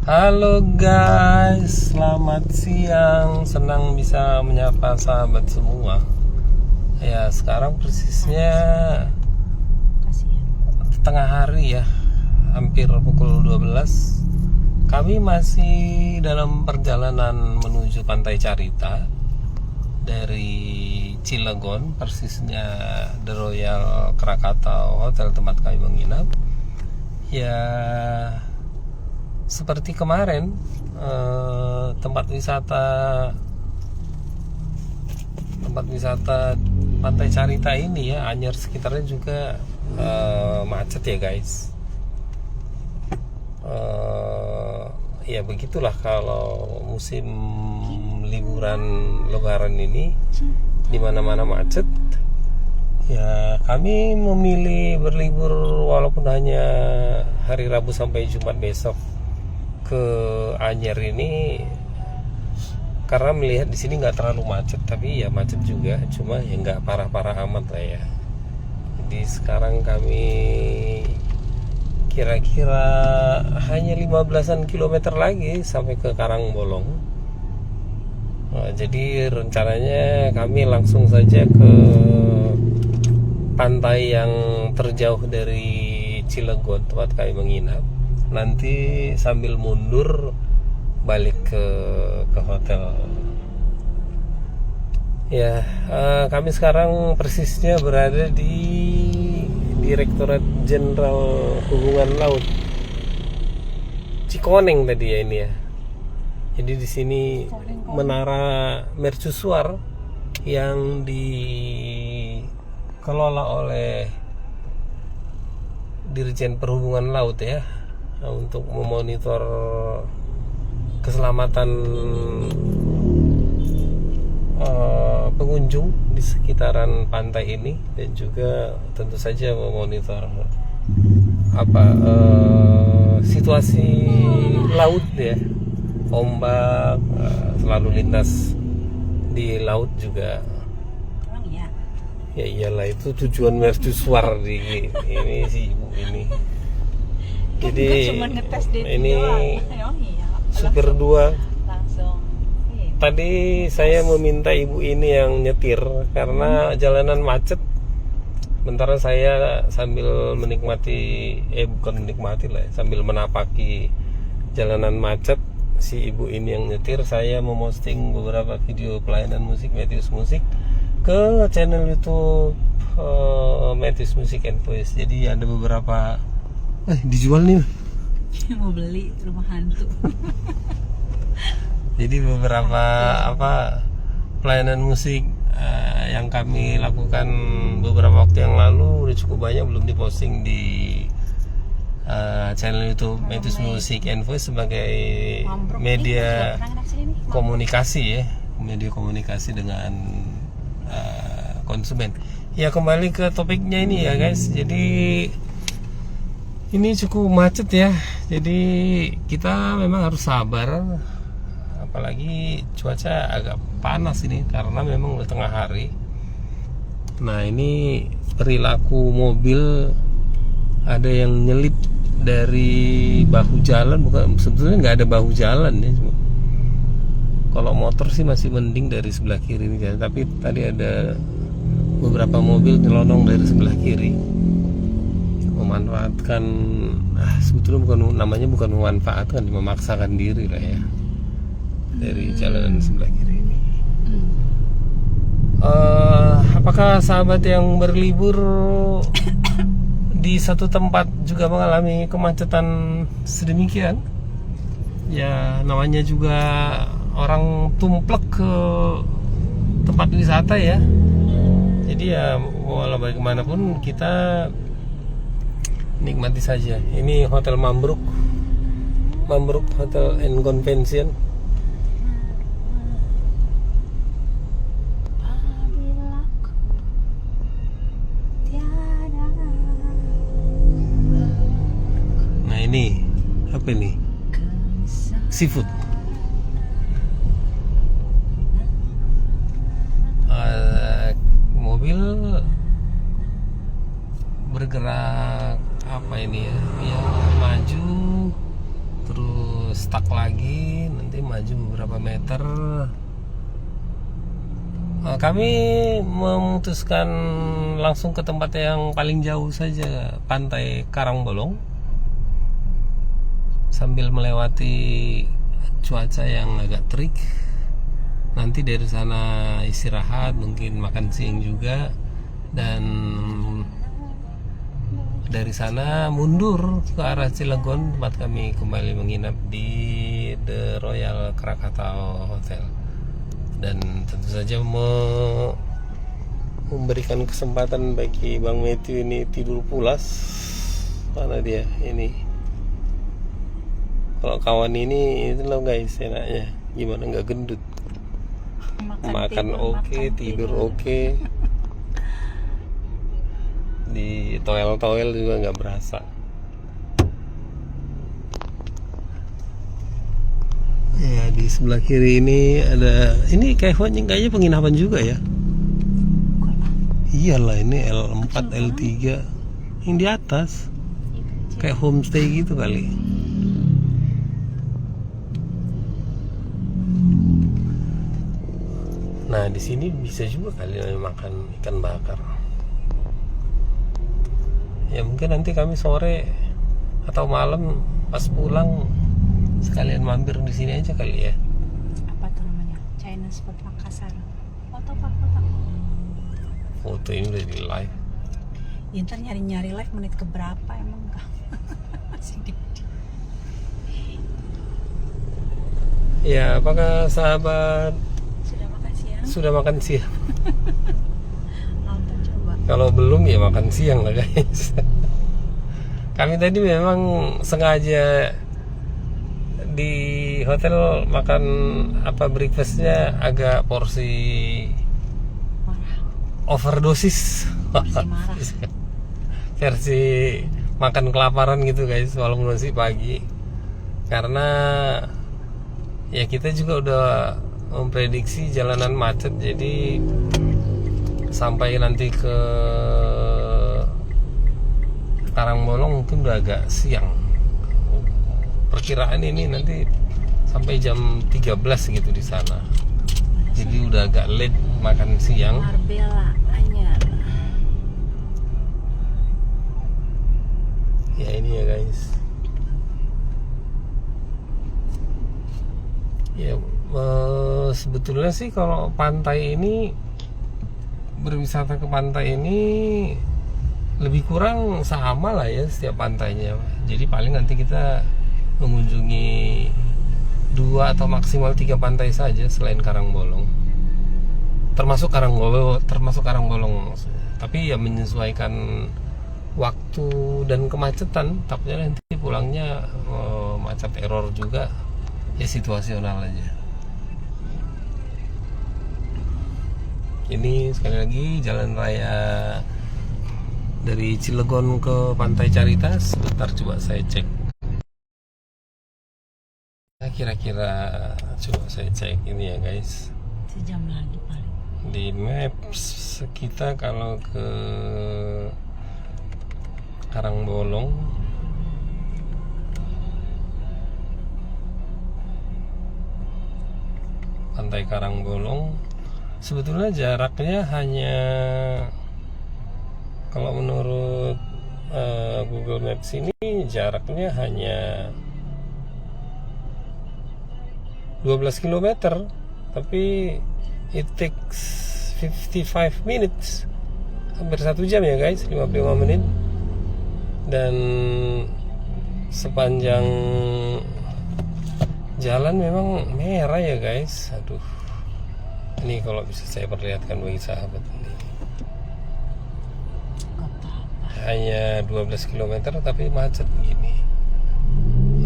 Halo guys, selamat siang. Senang bisa menyapa sahabat semua. Ya, sekarang persisnya tengah hari ya, hampir pukul 12. Kami masih dalam perjalanan menuju Pantai Carita dari Cilegon, persisnya The Royal Krakatau Hotel tempat kami menginap. Ya, seperti kemarin tempat wisata Pantai Carita ini ya, Anyer sekitarnya juga macet ya guys. Ya begitulah kalau musim liburan Lebaran ini, di mana-mana macet. Ya, kami memilih berlibur walaupun hanya hari Rabu sampai Jumat besok ke Anyer ini karena melihat di sini nggak terlalu macet, tapi ya macet juga, cuma ya nggak parah-parah amat lah ya. Jadi sekarang kami kira-kira hanya 15-an kilometer lagi sampai ke Karangbolong. Jadi rencananya kami langsung saja ke pantai yang terjauh dari Cilegon tempat kami menginap. Nanti sambil mundur balik ke hotel. Ya, kami sekarang persisnya berada di Direktorat Jenderal Hubungan Laut Cikoneng tadi ya ini ya. Jadi di sini menara mercusuar yang dikelola oleh Dirjen Perhubungan Laut ya, untuk memonitor keselamatan pengunjung di sekitaran pantai ini, dan juga tentu saja memonitor situasi laut ya, ombak, selalu lintas di laut juga. Ya iyalah, itu tujuan mercusuar di ini si ibu ini. Jadi ini supir dua. Tadi saya meminta ibu ini yang nyetir karena jalanan macet. Sementara saya sambil menikmati, bukan menikmati lah, sambil menapaki jalanan macet. Si ibu ini yang nyetir. Saya memposting beberapa video pelayanan musik Matthews Music ke channel YouTube Matthews Music and Voice. Jadi ada beberapa dijual nih. Mau beli rumah hantu. Jadi beberapa pelayanan musik yang kami lakukan beberapa waktu yang lalu udah cukup banyak, belum diposting di channel YouTube Matthews Music and Voice sebagai media komunikasi ya, media komunikasi dengan konsumen. Ya, kembali ke topiknya ini ya guys. Jadi ini cukup macet ya. Jadi kita memang harus sabar, apalagi cuaca agak panas ini karena memang udah tengah hari. Nah, ini perilaku mobil, ada yang nyelip dari bahu jalan, bukan, sebetulnya nggak ada bahu jalan ya, cuma kalau motor sih masih mending dari sebelah kiri ini kan, tapi tadi ada beberapa mobil nyelonong dari sebelah kiri, memanfaatkan, sebetulnya bukan memanfaatkan, memaksakan diri lah ya dari jalanan sebelah kiri ini. Apakah sahabat yang berlibur di satu tempat juga mengalami kemacetan sedemikian? Ya, namanya juga orang tumplek ke tempat wisata ya. Jadi ya walau bagaimanapun kita nikmati saja. Ini Hotel Mambruk Hotel and Convention. Nah, ini apa ini? Seafood. Mobil bergerak apa ini ya, maju terus stuck lagi, nanti maju beberapa meter. Kami memutuskan langsung ke tempat yang paling jauh saja, Pantai Karangbolong, sambil melewati cuaca yang agak terik. Nanti dari sana istirahat, mungkin makan siang juga, dan dari sana mundur ke arah Cilegon, tempat kami kembali menginap di The Royal Krakatau Hotel. Dan tentu saja memberikan kesempatan bagi Bang Matthew ini tidur pulas. Mana dia ini? Kalau kawan ini itu loh guys, enaknya gimana, nggak gendut, makan oke, tidur oke, di toel juga nggak berasa. Ya, di sebelah kiri ini ada, ini kayaknya penginapan juga ya. Iyalah, ini L4 L3 yang di atas kayak homestay gitu kali. Nah, di sini bisa juga kali makan ikan bakar. Ya mungkin nanti kami sore atau malam pas pulang sekalian mampir di sini aja kali ya. Apa tuh namanya? China Spot Makassar. Foto pak, Foto ini udah di live. Ya, ntar nyari live menit keberapa emang enggak? Masih di. Ya, apakah sahabat Sudah makan siang? sudah makan siang? Apa coba? Kalau belum ya makan siang lah guys. Kami tadi memang sengaja di hotel makan breakfastnya agak porsi overdosis. Porsi marah. Versi makan kelaparan gitu guys, walaupun masih pagi. Karena ya kita juga udah memprediksi jalanan macet, jadi sampai nanti ke Karangbolong mungkin udah agak siang. Perkiraan ini nanti sampai jam 13 gitu di sana. Jadi udah agak late makan siang. Marbella Anyar. Ya ini ya guys. Ya sebetulnya sih kalau pantai ini, berwisata ke pantai ini lebih kurang sama lah ya setiap pantainya. Jadi paling nanti kita mengunjungi 2 atau maksimal 3 pantai saja selain Karangbolong. Termasuk Karangbolong. Tapi ya menyesuaikan waktu dan kemacetan. Takutnya nanti pulangnya macet error juga. Ya situasional aja. Ini sekali lagi jalan raya dari Cilegon ke Pantai Caritas. Sebentar coba saya cek. Kira-kira coba saya cek ini ya guys. Sejam lagi paling. Di maps kita kalau ke Karangbolong, Pantai Karangbolong, sebetulnya jaraknya hanya, kalau menurut Google Maps ini jaraknya hanya 12 km, tapi it takes 55 minutes, hampir 1 jam ya guys, 55 menit. Dan sepanjang jalan memang merah ya guys. Aduh, ini kalau bisa saya perlihatkan bagi sahabat ini, hanya 12 km tapi macet begini.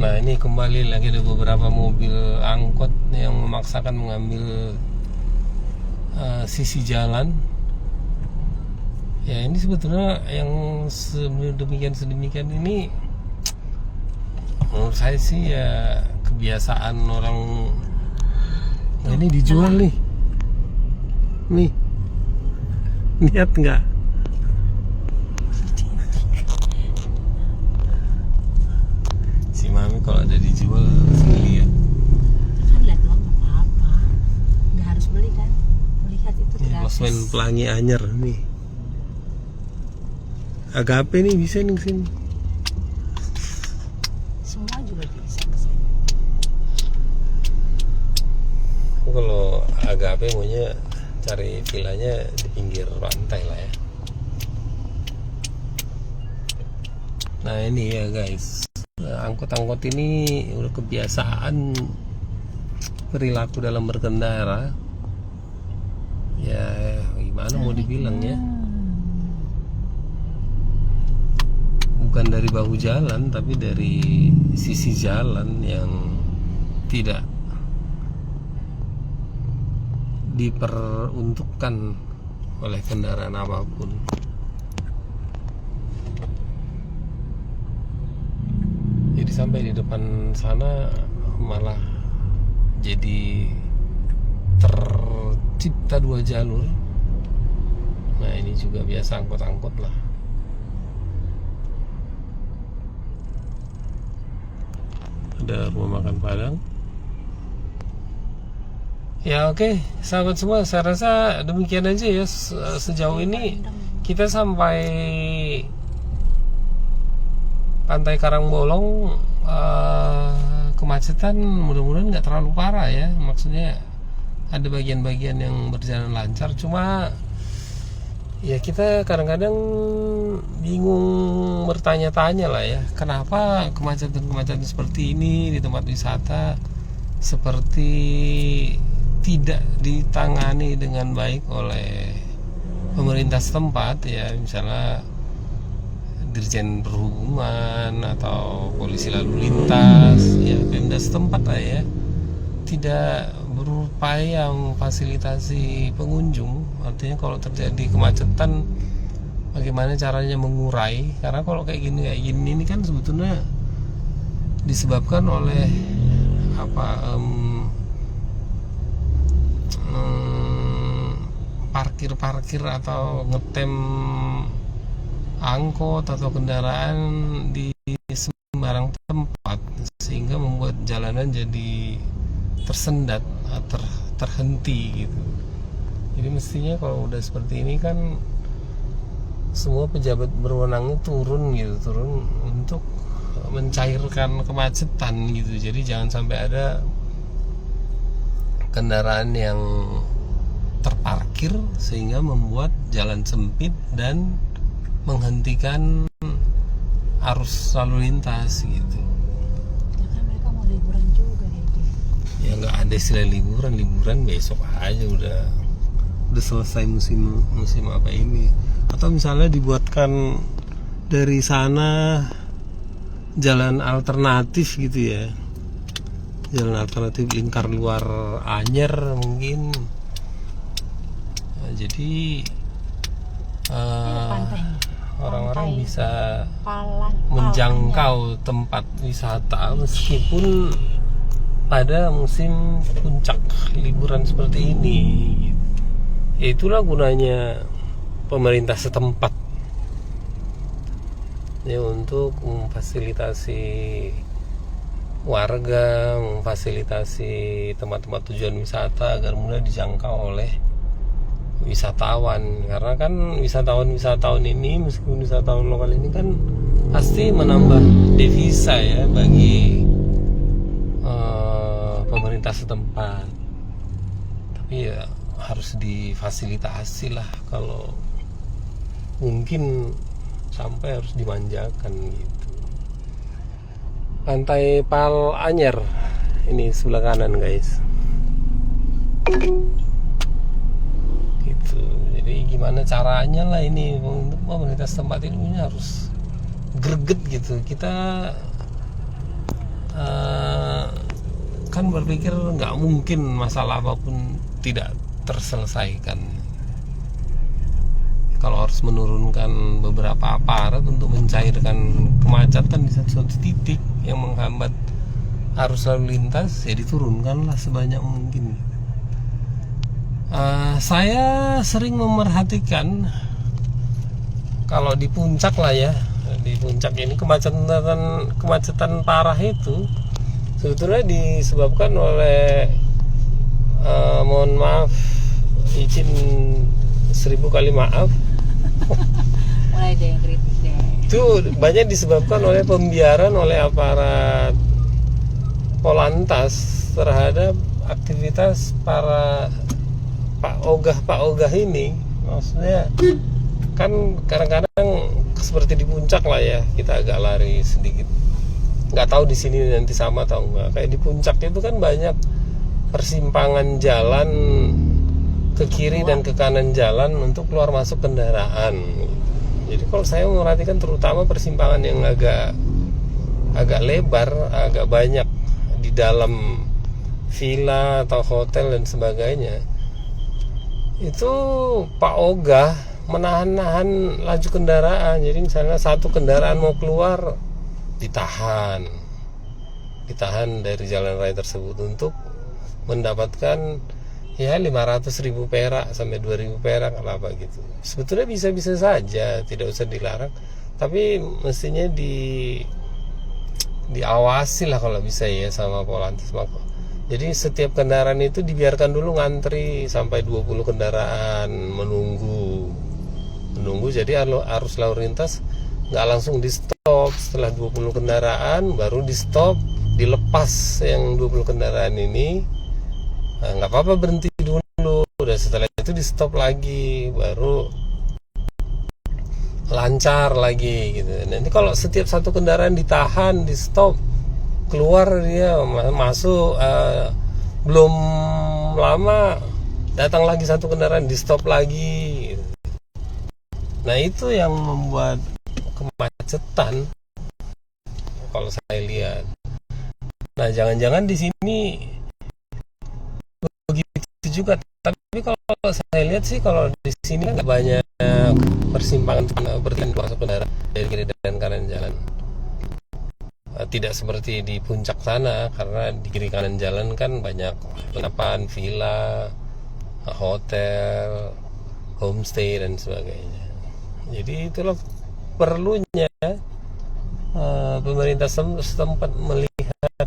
Nah ini kembali lagi ada beberapa mobil angkot yang memaksakan mengambil sisi jalan. Ya ini sebetulnya yang sedemikian ini menurut saya sih ya kebiasaan orang. Nah, ini dijual nih. Lihat nggak? Si Mami kalau ada dijual sendiri ya. Kan lihat doang nggak apa-apa, nggak harus beli kan, melihat itu Ini gratis. Losmen Pelangi Anyar nih. Agape nih bisa nih kesini. Semua juga bisa kesini. Kalau Agape maunya cari villanya di pinggir pantai lah ya. Nah ini ya guys, angkot-angkot ini udah kebiasaan perilaku dalam berkendara. Ya gimana mau dibilang ya, bukan dari bahu jalan tapi dari sisi jalan yang tidak diperuntukkan oleh kendaraan apapun. Jadi sampai di depan sana malah jadi tercipta 2 jalur. Nah ini juga biasa angkot-angkot lah. Ada rumah makan Padang. Ya oke, sahabat semua, saya rasa demikian aja ya sejauh ini. Kita sampai Pantai Karangbolong, kemacetan mudah-mudahan nggak terlalu parah ya. Maksudnya ada bagian-bagian yang berjalan lancar, cuma ya kita kadang-kadang bingung bertanya-tanya lah ya, kenapa kemacetan seperti ini di tempat wisata seperti tidak ditangani dengan baik oleh pemerintah setempat ya, misalnya Dirjen Perhubungan atau polisi lalu lintas ya, Pemda setempat lah ya, tidak berupaya memfasilitasi pengunjung. Artinya kalau terjadi kemacetan bagaimana caranya mengurai, karena kalau kayak gini ini kan sebetulnya disebabkan oleh parkir atau ngetem angkot atau kendaraan di sembarang tempat, sehingga membuat jalanan jadi tersendat, terhenti gitu. Jadi mestinya kalau udah seperti ini kan semua pejabat berwenangnya turun untuk mencairkan kemacetan gitu. Jadi jangan sampai ada kendaraan yang terparkir sehingga membuat jalan sempit dan menghentikan arus lalu lintas gitu. Ya kan mereka mau liburan juga gitu. Ya nggak ada istilah liburan besok aja udah selesai musim apa ini. Atau misalnya dibuatkan dari sana jalan alternatif gitu ya, jalan alternatif lingkar luar Anyer mungkin. Nah, jadi orang-orang bisa menjangkau tempat wisata meskipun pada musim puncak liburan seperti ini. Ya, itulah gunanya pemerintah setempat ya, untuk memfasilitasi warga, memfasilitasi tempat-tempat tujuan wisata agar mudah dijangkau oleh wisatawan. Karena kan wisatawan ini, meskipun wisatawan lokal ini kan pasti menambah devisa ya bagi pemerintah setempat. Tapi ya harus difasilitasi lah, kalau mungkin sampai harus dimanjakan gitu. Pantai Pal Anyer ini sebelah kanan guys. Gitu. Jadi gimana caranya lah ini untuk pemerintah setempat ini harus greget gitu. Kita kan berpikir nggak mungkin masalah apapun tidak terselesaikan. Kalau harus menurunkan beberapa aparat untuk mencairkan kemacetan di satu titik yang menghambat arus lalu lintas, ya diturunkanlah sebanyak mungkin. Saya sering memerhatikan kalau di puncak lah ya, di puncak ini kemacetan parah itu sebetulnya disebabkan oleh mohon maaf, izin 1000 kali maaf. Mulai deh yang kritik deh. Itu banyak disebabkan oleh pembiaran oleh aparat Polantas terhadap aktivitas para Pak Ogah ini. Maksudnya kan kadang-kadang seperti di puncak lah ya, kita agak lari sedikit. Nggak tahu di sini nanti sama atau enggak. Kayak di puncak itu kan banyak persimpangan jalan ke kiri dan ke kanan jalan untuk keluar masuk kendaraan. Jadi kalau saya memperhatikan terutama persimpangan yang agak lebar, agak banyak di dalam villa atau hotel dan sebagainya, itu Pak Ogah menahan-nahan laju kendaraan. Jadi misalnya satu kendaraan mau keluar, ditahan dari jalan raya tersebut untuk mendapatkan ya 500.000 perak sampai 2.000 perak apa gitu. Sebetulnya bisa-bisa saja, tidak usah dilarang, tapi mestinya diawasi lah kalau bisa ya sama Polantas. Jadi setiap kendaraan itu dibiarkan dulu ngantri sampai 20 kendaraan menunggu. Jadi arus lalu lintas nggak langsung di stop. Setelah 20 kendaraan baru di stop, dilepas yang 20 kendaraan ini. Nah, nggak apa-apa, berhenti dulu. Udah setelah itu di stop lagi, baru lancar lagi gitu. Nanti kalau setiap satu kendaraan ditahan, di stop, keluar dia masuk, belum lama datang lagi satu kendaraan, di stop lagi gitu. Nah itu yang membuat kemacetan kalau saya lihat. Nah jangan-jangan di sini begitu juga, tapi kalau saya lihat sih kalau di sini nggak banyak persimpangan berarti masuk kendaraan dari kiri dan kanan jalan. Tidak seperti di puncak sana, karena di kiri kanan jalan kan banyak penginapan, villa, hotel, homestay dan sebagainya. Jadi itulah perlunya pemerintah setempat melihat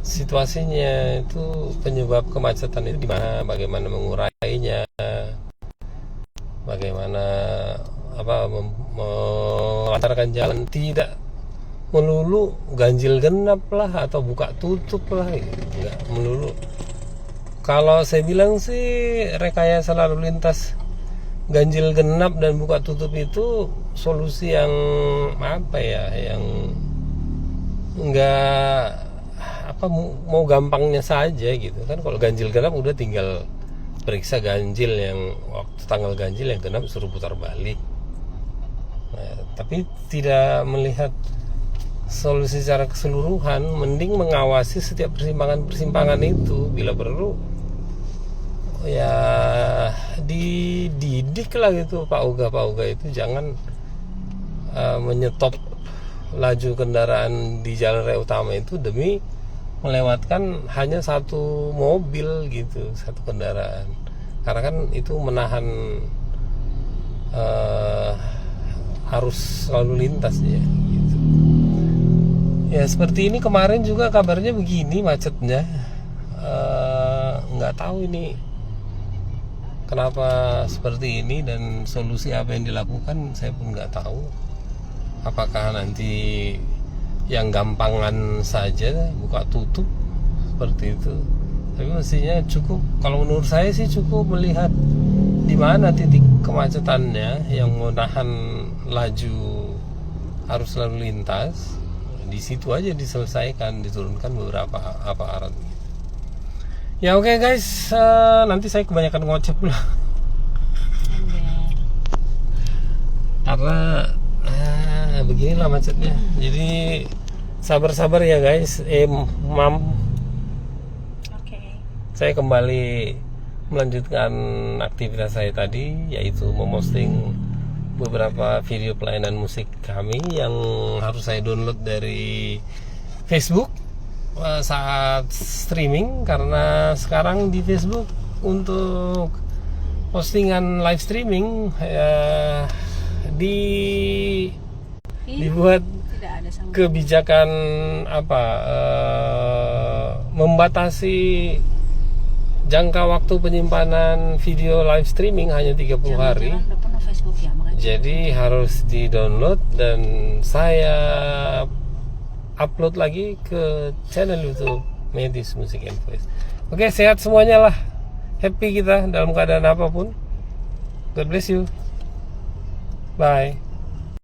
situasinya, itu penyebab kemacetan itu di mana, bagaimana mengurainya, bagaimana melancarkan jalan, tidak melulu ganjil genap lah atau buka tutup lah, enggak melulu. Kalau saya bilang sih rekayasa lalu lintas ganjil genap dan buka tutup itu solusi yang yang enggak mau gampangnya saja gitu kan. Kalau ganjil genap udah tinggal periksa ganjil, yang waktu tanggal ganjil yang genap suruh putar balik. Nah, tapi tidak melihat solusi secara keseluruhan. Mending mengawasi setiap persimpangan itu, bila perlu ya dididik lah gitu Pak Ogah itu, jangan menyetop laju kendaraan di jalan raya utama itu demi melewatkan hanya satu mobil gitu, satu kendaraan, karena kan itu menahan arus lalu lintas ya gitu. Ya seperti ini kemarin juga kabarnya begini macetnya, nggak tahu ini kenapa seperti ini dan solusi apa yang dilakukan saya pun nggak tahu. Apakah nanti yang gampangan saja buka tutup seperti itu? Tapi mestinya cukup, kalau menurut saya sih cukup melihat di mana titik kemacetannya yang menahan laju arus lalu lintas. Di situ aja diselesaikan, diturunkan beberapa aparat. Ya oke guys, nanti saya kebanyakan ngoceh pula. Karena beginilah macetnya. Jadi sabar-sabar ya guys. Saya kembali melanjutkan aktivitas saya tadi, yaitu memposting beberapa video pelayanan musik kami yang harus saya download dari Facebook saat streaming, karena sekarang di Facebook untuk postingan live streaming dibuat Tidak ada sama. kebijakan apa membatasi jangka waktu penyimpanan video live streaming hanya 30 hari. Jangan-jangan udah penuh Facebook ya, makanya. Jadi harus di-download dan saya upload lagi ke channel YouTube Medis Music and Voice. Oke, sehat semuanya lah. Happy kita dalam keadaan apapun. God bless you. Bye.